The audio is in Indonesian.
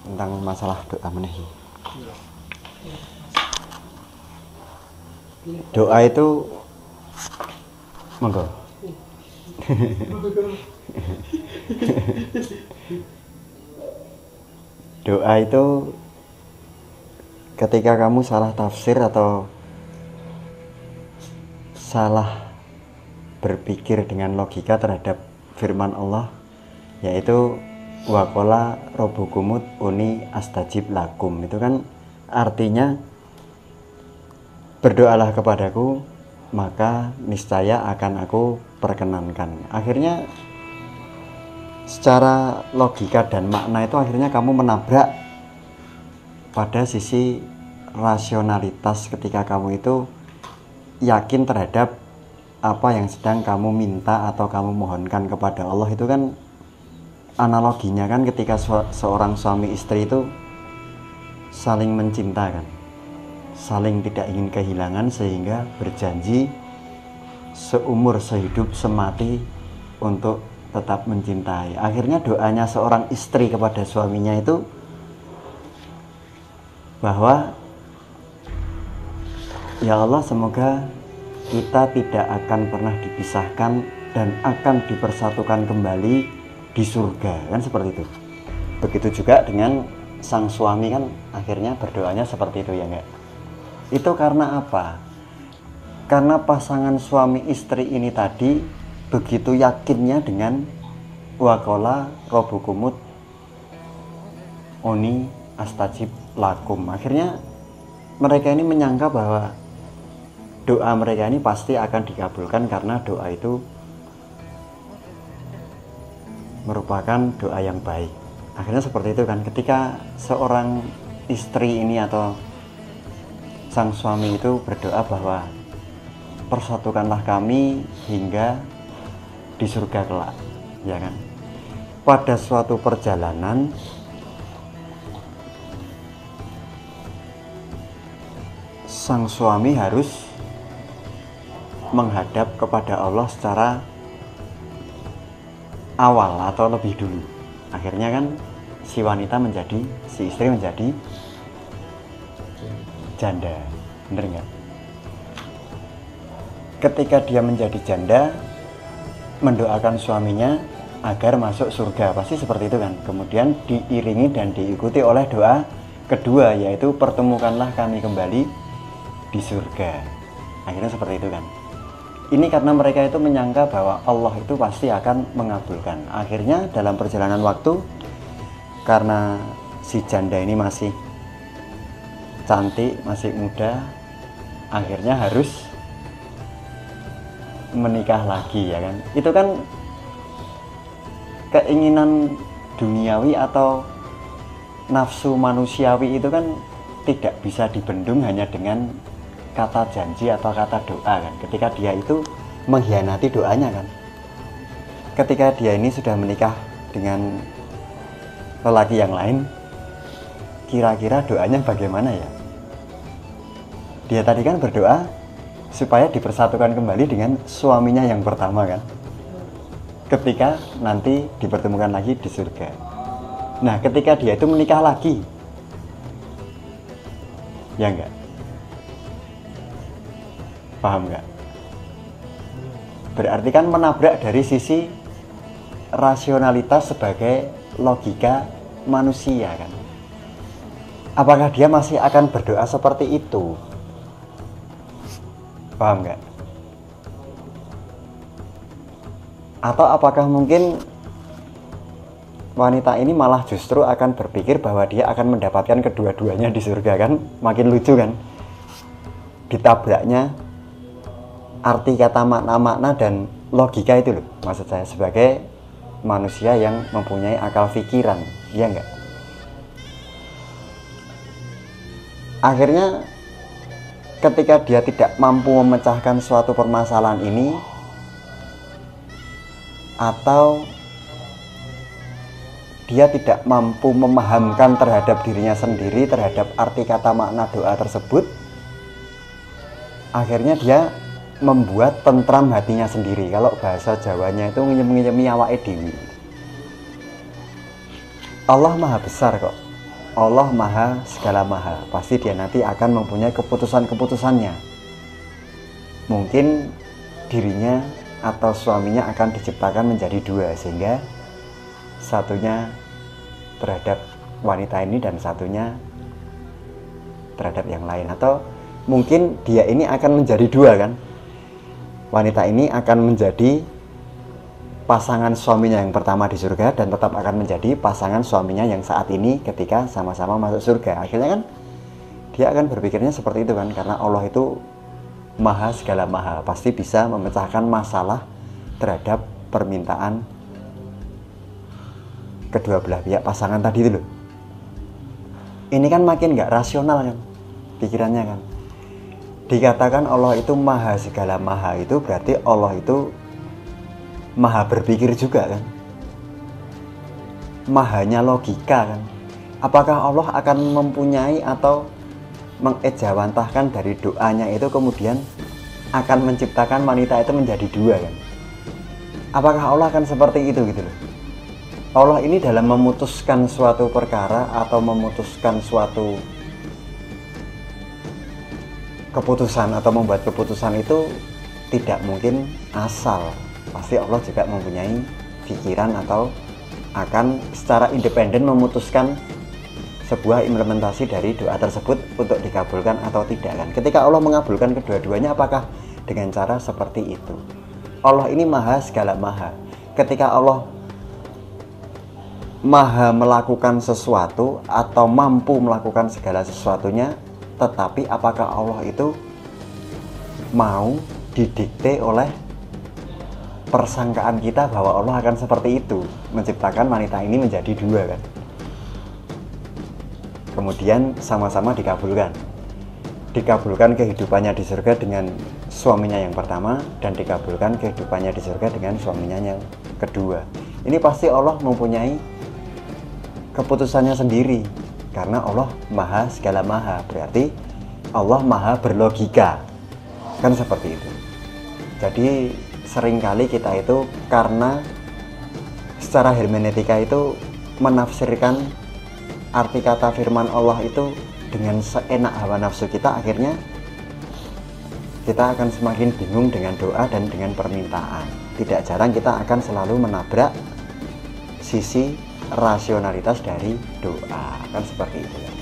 tentang masalah doa menehi. Doa itu monggo. Doa itu ketika kamu salah tafsir atau salah berpikir dengan logika terhadap firman Allah, yaitu waqala rabbukumut uni astajib lakum. Itu kan artinya berdoalah kepadaku maka niscaya akan aku perkenankan. Akhirnya secara logika dan makna itu akhirnya kamu menabrak pada sisi rasionalitas ketika kamu itu yakin terhadap apa yang sedang kamu minta atau kamu mohonkan kepada Allah. Itu kan analoginya kan ketika seorang suami istri itu saling mencintakan, saling tidak ingin kehilangan, sehingga berjanji seumur sehidup semati untuk tetap mencintai. Akhirnya doanya seorang istri kepada suaminya itu bahwa ya Allah, semoga kita tidak akan pernah dipisahkan dan akan dipersatukan kembali di surga, kan seperti itu. Begitu juga dengan sang suami, kan akhirnya berdoanya seperti itu, ya enggak? Itu karena apa? Karena pasangan suami istri ini tadi begitu yakinnya dengan waqala rabbukumut uni astajib lakum. Akhirnya mereka ini menyangka bahwa doa mereka ini pasti akan dikabulkan karena doa itu merupakan doa yang baik. Akhirnya seperti itu kan, ketika seorang istri ini atau sang suami itu berdoa bahwa persatukanlah kami hingga di surga kelak, ya kan. Pada suatu perjalanan sang suami harus menghadap kepada Allah secara awal atau lebih dulu. Akhirnya kan si istri menjadi janda, bener nggak? Ketika dia menjadi janda, mendoakan suaminya agar masuk surga, pasti seperti itu kan. Kemudian diiringi dan diikuti oleh doa kedua, yaitu pertemukanlah kami kembali di surga. Akhirnya seperti itu kan. Ini karena mereka itu menyangka bahwa Allah itu pasti akan mengabulkan. Akhirnya dalam perjalanan waktu, karena si janda ini masih cantik, masih muda, akhirnya harus menikah lagi, ya kan. Itu kan keinginan duniawi atau nafsu manusiawi itu kan tidak bisa dibendung hanya dengan kata janji atau kata doa kan. Ketika dia itu mengkhianati doanya kan, ketika dia ini sudah menikah dengan lelaki yang lain, kira-kira doanya bagaimana ya? Dia tadi kan berdoa supaya dipersatukan kembali dengan suaminya yang pertama kan, ketika nanti dipertemukan lagi di surga. Nah, ketika dia itu menikah lagi, ya enggak? Paham nggak? Berarti kan menabrak dari sisi rasionalitas sebagai logika manusia kan. Apakah dia masih akan berdoa seperti itu? Paham nggak? Atau apakah mungkin wanita ini malah justru akan berpikir bahwa dia akan mendapatkan kedua-duanya di surga kan? Makin lucu kan? Ditabraknya arti kata makna-makna dan logika itu loh, maksud saya sebagai manusia yang mempunyai akal pikiran, ya enggak? Akhirnya ketika dia tidak mampu memecahkan suatu permasalahan ini, atau dia tidak mampu memahamkan terhadap dirinya sendiri terhadap arti kata makna doa tersebut, akhirnya dia membuat tentram hatinya sendiri. Kalau bahasa Jawanya itu ngiyem-ngiyemi awake dewi. Allah maha besar kok, Allah maha segala maha, pasti dia nanti akan mempunyai keputusan-keputusannya. Mungkin dirinya atau suaminya akan diciptakan menjadi dua, sehingga satunya terhadap wanita ini dan satunya terhadap yang lain. Atau mungkin dia ini akan menjadi dua kan, wanita ini akan menjadi pasangan suaminya yang pertama di surga dan tetap akan menjadi pasangan suaminya yang saat ini ketika sama-sama masuk surga. Akhirnya kan dia akan berpikirnya seperti itu kan, karena Allah itu maha segala maha, pasti bisa memecahkan masalah terhadap permintaan kedua belah pihak pasangan tadi itu loh. Ini kan makin gak rasional kan pikirannya kan. Dikatakan Allah itu maha segala maha, itu berarti Allah itu maha berpikir juga kan, mahanya logika kan. Apakah Allah akan mempunyai atau mengejawantahkan dari doanya itu kemudian akan menciptakan wanita itu menjadi dua kan? Apakah Allah akan seperti itu gitu loh? Allah ini dalam memutuskan suatu perkara atau memutuskan suatu keputusan atau membuat keputusan itu tidak mungkin asal. Pasti Allah juga mempunyai pikiran atau akan secara independen memutuskan sebuah implementasi dari doa tersebut untuk dikabulkan atau tidak kan. Ketika Allah mengabulkan kedua-duanya, apakah dengan cara seperti itu? Allah ini maha segala maha. Ketika Allah maha melakukan sesuatu atau mampu melakukan segala sesuatunya, tetapi apakah Allah itu mau didikte oleh persangkaan kita bahwa Allah akan seperti itu, menciptakan wanita ini menjadi dua kan, kemudian sama-sama dikabulkan kehidupannya di surga dengan suaminya yang pertama dan dikabulkan kehidupannya di surga dengan suaminya yang kedua. Ini pasti Allah mempunyai keputusannya sendiri, karena Allah maha segala maha, berarti Allah maha berlogika kan, seperti itu. Jadi seringkali kita itu karena secara hermeneutika itu menafsirkan arti kata firman Allah itu dengan seenak hawa nafsu kita, akhirnya kita akan semakin bingung dengan doa dan dengan permintaan. Tidak jarang kita akan selalu menabrak sisi rasionalitas dari doa kan, seperti itu ya.